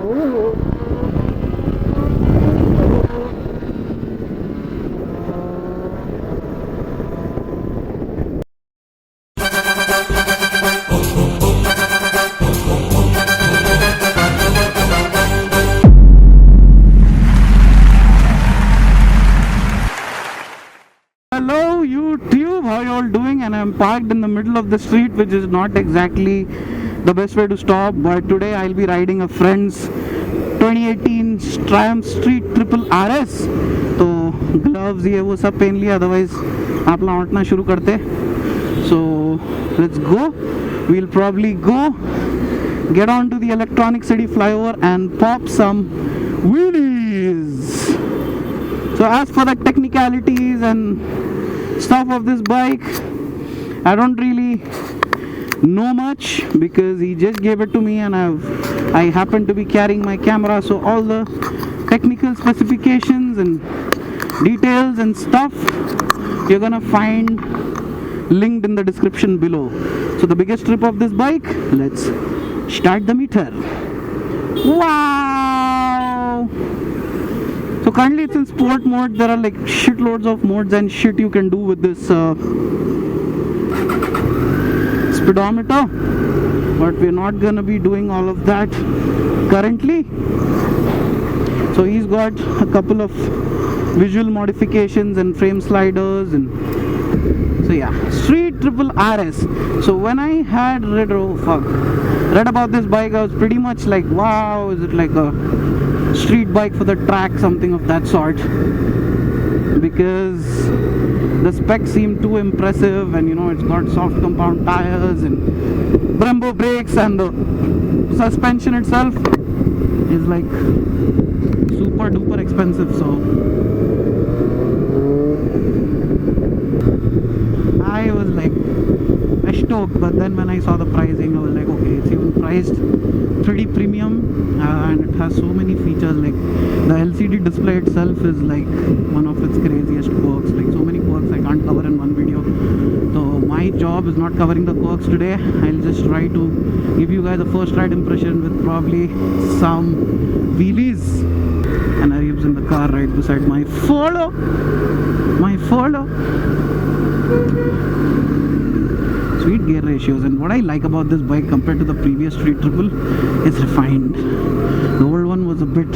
Hello YouTube, how you all doing? And I'm parked in the middle of the street, which is not exactly the best way to stop, but today I'll be riding a friend's 2018 Triumph Street Triple RS. तो gloves ये वो सब पहन लिया, otherwise आप लौटना शुरू करते. So let's go. We'll probably go get onto the Electronic City flyover and pop some wheelies. So as for the technicalities and stuff of this bike, I don't really know much because he just gave it to me and I happen to be carrying my camera, so all the technical specifications and details and stuff you're gonna find linked in the description below. So the biggest trip of this bike, let's start the meter. Wow! So currently it's in sport mode. There are like shitloads of modes and shit you can do with this speedometer, but we're not gonna be doing all of that currently. So he's got a couple of visual modifications and frame sliders, and so yeah, Street Triple RS. So when I had read about this bike, I was pretty much like, wow, is it like a street bike for the track, something of that sort, because the specs seem too impressive, and you know, it's got soft compound tires and Brembo brakes, and the suspension itself is like super duper expensive. So I was like stoked, but then when I saw the pricing, I was like, okay, it's even priced pretty premium, and it has so many features. Like the LCD display itself is like one of its craziest quirks, like so many quirks I can't cover in one video. So my job is not covering the quirks today. I'll just try to give you guys a first ride impression with probably some wheelies. And Arif's in the car right beside my follow. Sweet gear ratios, and what I like about this bike compared to the previous Street Triple is refined. The old one was a bit,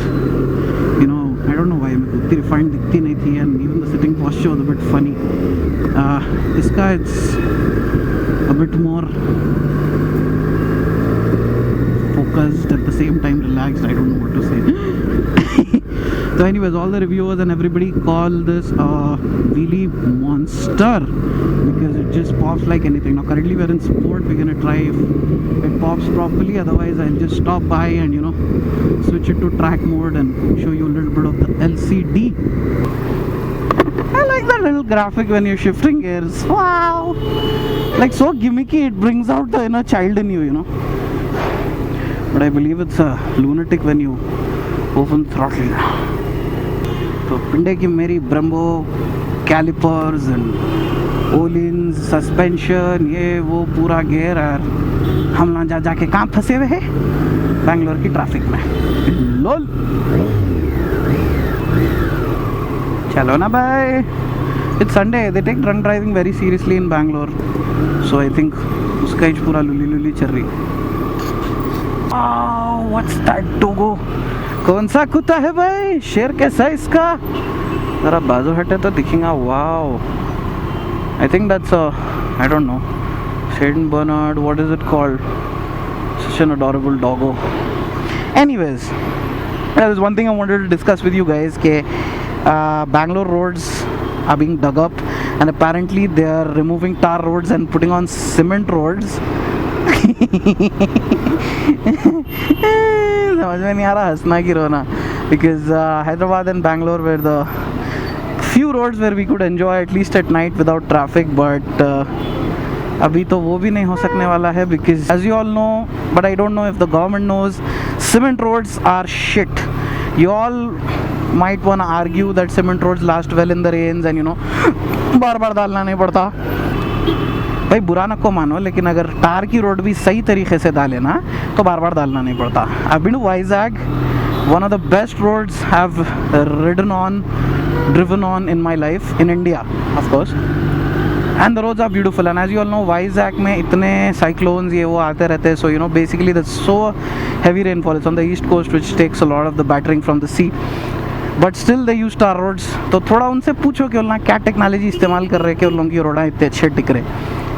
you know, I don't know why मेरे को refined दिखती नहीं थी, and even the sitting posture was a bit funny. This guy, it's a bit more focused, at the same time relaxed. I don't know what to say. So anyways, all the reviewers and everybody call this a wheelie monster because it just pops like anything. Now currently we're in sport, we're gonna try if it pops properly, otherwise I'll just stop by and, you know, switch it to track mode and show you a little bit of the LCD. I like that little graphic when you're shifting gears. Wow! Like so gimmicky, it brings out the inner child in you, you know. But I believe it's a lunatic when you open throttle. तो पिंडे की मेरी Brembo callipers and ओलिन्स suspension ये वो पूरा gear, और हम लोग जाके कहाँ फंसे हुए हैं, बैंगलोर की ट्रैफिक में. लोल चलो ना भाई, it's Sunday, they take drunk driving very seriously in Bangalore, so I think उसका ही पूरा लुली चल रही. What's that doggo? कौन सा कुत्ता है भाई? शेर कैसा है इसका? जरा बाजू हटे तो दिखेगा. Wow, I think that's I don't know, Saint Bernard, what is it called? Such an adorable doggo. Anyways, there's one thing I wanted to discuss with you guys. Bangalore roads are being dug up, and apparently they are removing tar roads and putting on cement roads. समझ में नहीं आ रहा हंसना की रोना, because Hyderabad and Bangalore were the few roads where we could enjoy at least at night without traffic, but अभी तो वो भी नहीं हो सकने वाला है, because as you all know, but I don't know if the government knows, cement roads are shit. You all might wanna argue that cement roads last well in the rains and, you know, बार बार डालना नहीं पड़ता, भाई बुरा नको मानो, लेकिन अगर टार की रोड भी सही तरीके से डाले ना तो बार बार डालना नहीं पड़ता. I've been to Vizag, one of the best roads I've driven on in my life, in India of course, and the roads are beautiful. And as you all know, Vizag में इतने cyclones ये वो आते रहते हैं, so you know basically there's so heavy rainfall. It's on the east coast, which takes a lot of the battering from the sea, but still they use tar roads. तो थोड़ा उनसे पूछो कि उन्होंने क्या टेक्नोलॉजी इस्तेमाल कर रहे हैं कि उन लोगों की रोड इतने अच्छे टिक रहे.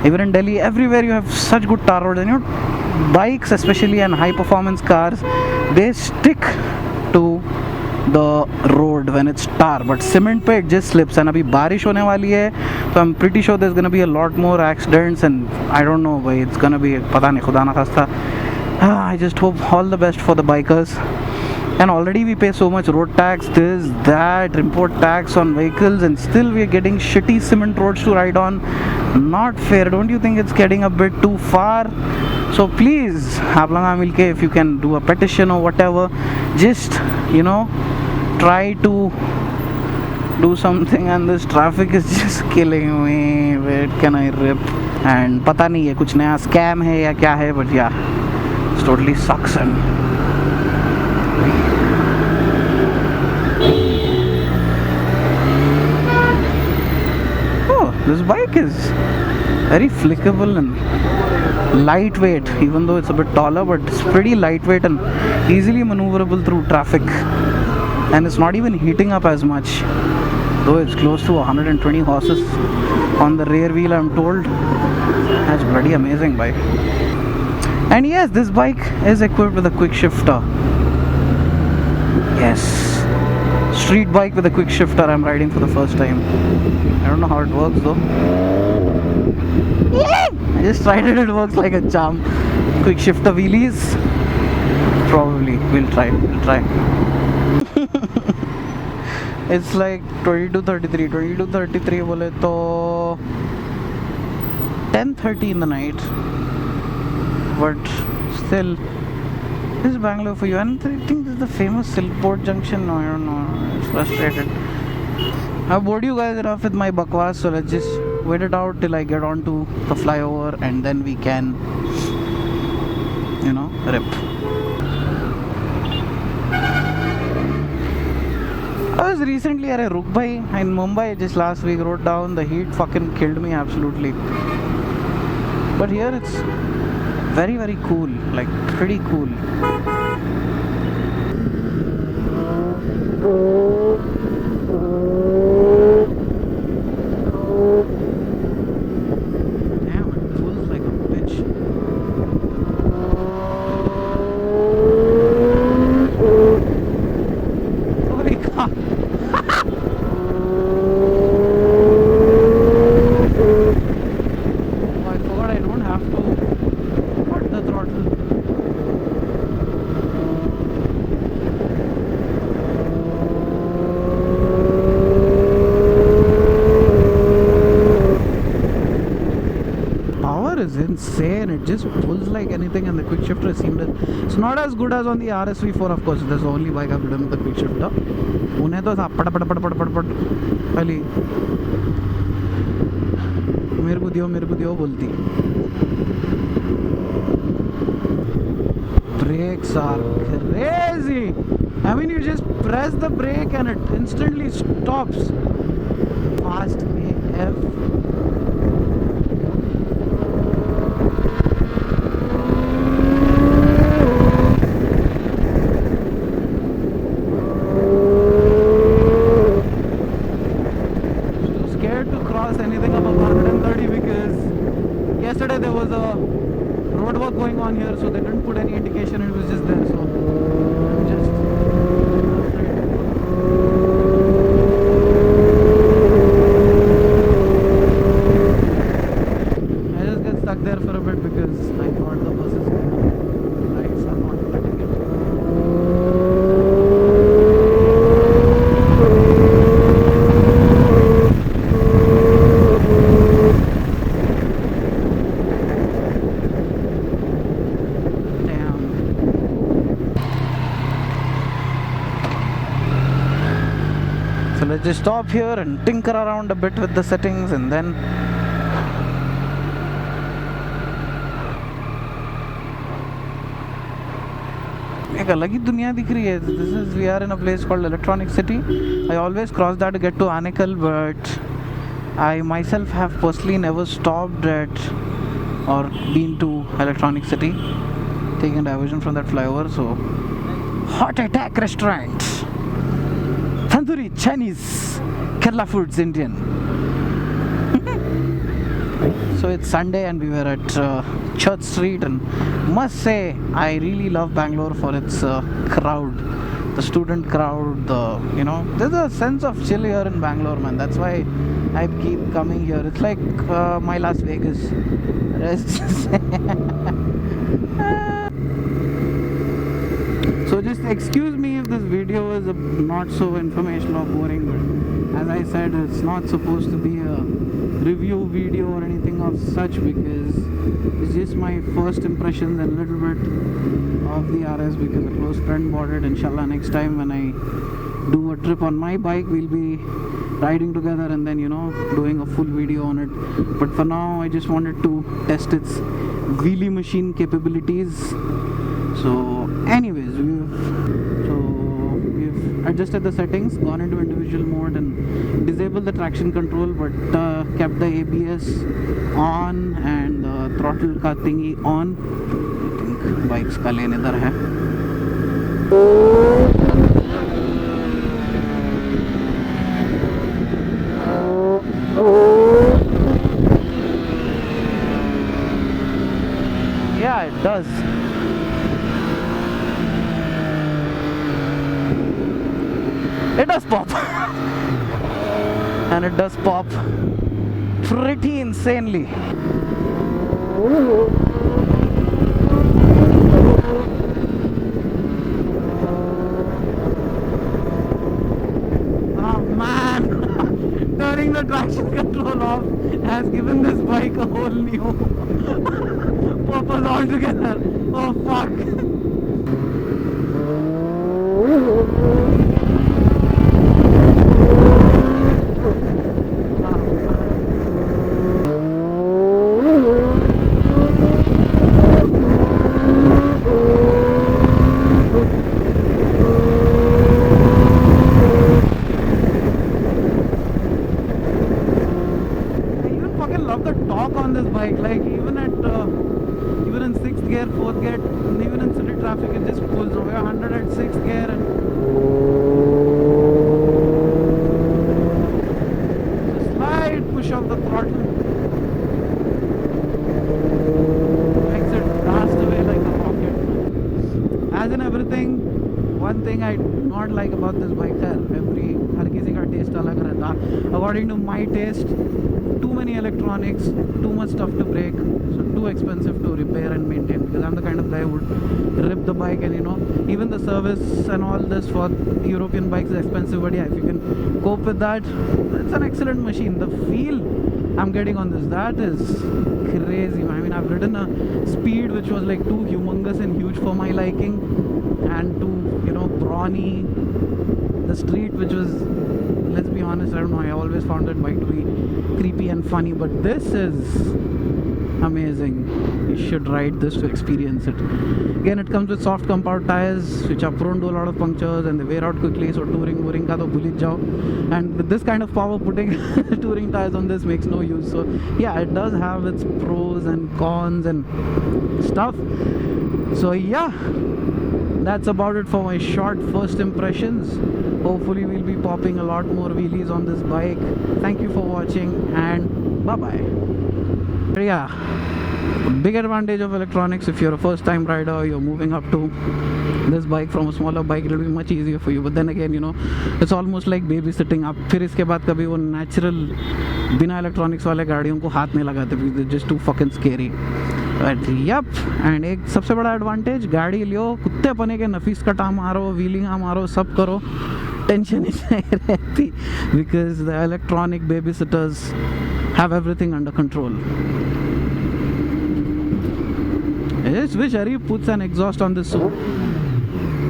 Even in Delhi, everywhere you have such good tar roads, and you know, bikes especially and high performance cars, they stick to the road when it's tar, but cement पे it just slips. And अभी बारिश होने वाली है, so I'm pretty sure there's gonna be a lot more accidents, and I don't know भाई, it's gonna be, पता नहीं, खुदा ना खास्ता. I just hope all the best for the bikers. And already we pay so much road tax, this, that, import tax on vehicles, and still we are getting shitty cement roads to ride on. Not fair. Don't you think it's getting a bit too far? So please, आप लोग मिलके, if you can do a petition or whatever, just, you know, try to do something. And this traffic is just killing me. Where can I rip? And पता नहीं है कुछ नया scam है या क्या है, but yeah, it totally sucks. And this bike is very flickable and lightweight, even though it's a bit taller, but it's pretty lightweight and easily maneuverable through traffic. And it's not even heating up as much, though it's close to 120 horses on the rear wheel, I'm told. That's bloody amazing bike. And yes, this bike is equipped with a quick shifter. Yes, street bike with a quick shifter I'm riding for the first time. I don't know how it works though. I just tried it, it works like a charm. Quick shifter wheelies. Probably, we'll try. It's like 22:33. 22:33 बोले तो 10:30 in the night. But still, this is Bangalore for you. And I think this is the famous Silkport junction. No, I don't know. It's frustrated. I've bored you guys enough with my bakwas, so let's just wait it out till I get onto the flyover, and then we can, you know, rip. I was recently at a Rukbhai in Mumbai just last week, rode down. The heat fucking killed me absolutely. But here it's very, very cool, like pretty cool. Is insane. It just pulls like anything, and the quick shifter is seamless. It's not as good as on the RSV4, of course. That's the only bike I've done with the quick shifter. उन्हें तो पट पहली मेरे को दियो बोलती. Brakes are crazy. I mean, you just press the brake and it instantly stops. Fast AF. Anything above 130 because yesterday there was a road work going on here, so they didn't put any indication, it was just there, so just I just get stuck there for a bit because I thought the buses lights are not letting it. So let's just stop here and tinker around a bit with the settings, and then एक अलग ही दुनिया दिख रही है. This is we are in a place called Electronic City. I always cross that to get to Anekal, but I myself have personally never stopped at or been to Electronic City, taking diversion from that flyover. So, Heart Attack Restaurant, Tandoori Chinese, Kerala Foods Indian. So it's Sunday and we were at Church Street, and must say I really love Bangalore for its crowd, the student crowd. There's a sense of chill here in Bangalore, man. That's why I keep coming here. It's like my Las Vegas. So just excuse me if this video is not so informational or boring, but as I said, it's not supposed to be a review video or anything of such, because it's just my first impressions and a little bit of the RS, because a close friend bought it. Inshallah, next time when I do a trip on my bike, we'll be riding together and then doing a full video on it. But for now, I just wanted to test its wheelie machine capabilities. So anyways, we've adjusted the settings, gone into individual mode and disabled the traction control, but kept the ABS on and the throttle ka thingy on. I think bikes ka lane idhar hai. Yeah, it does. It does pop. And it does pop pretty insanely. Oh man, turning the traction control off has given this bike a whole new purpose altogether. Oh fuck. Like even in 6th gear, 4th gear, even in city traffic, it just pulls over 100 at 6th gear and a slight push of the throttle makes it blast away like a rocket. As in everything, one thing I do not like about this bike है, हर किसी का taste अलग रहता. According to my taste, too many electronics, too much stuff to break, so too expensive to repair and maintain, because I'm the kind of guy who would rip the bike, and even the service and all this for European bikes is expensive, but yeah, if you can cope with that, it's an excellent machine. The feel I'm getting on this, that is crazy. I mean, I've ridden a speed which was like too humongous and huge for my liking, and too brawny, the street which was, let's be honest, I don't know, I always found that bike to be creepy and funny, but this is amazing. You should ride this to experience it. Again, it comes with soft compound tires which are prone to a lot of punctures and they wear out quickly, so touring ka to bhul jao. And with this kind of power, putting touring tires on this makes no use. So yeah, it does have its pros and cons and stuff. So yeah, that's about it for my short first impressions. Hopefully we'll be popping a lot more wheelies on this bike. Thank you for watching and bye bye. Yeah, big advantage of electronics, if you're a first time rider, you're moving up to this bike from a smaller bike, it'll be much easier for you. But then again, it's almost like babysitting. आप फिर इसके बाद कभी वो natural बिना electronics वाले गाड़ियों को हाथ नहीं लगाते, because they're just too fucking scary. But yep, and एक सबसे बड़ा advantage, गाड़ी लियो, कुत्ते पने के नफीस कटा मारो, व्हीलिंग मारो, सब करो, टेंशन ही नहीं रहती, because the electronic babysitters have everything under control. I just wish Arif puts an exhaust on this suit.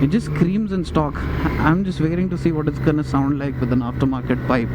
It just screams in stock. I'm just waiting to see what it's gonna sound like with an aftermarket pipe.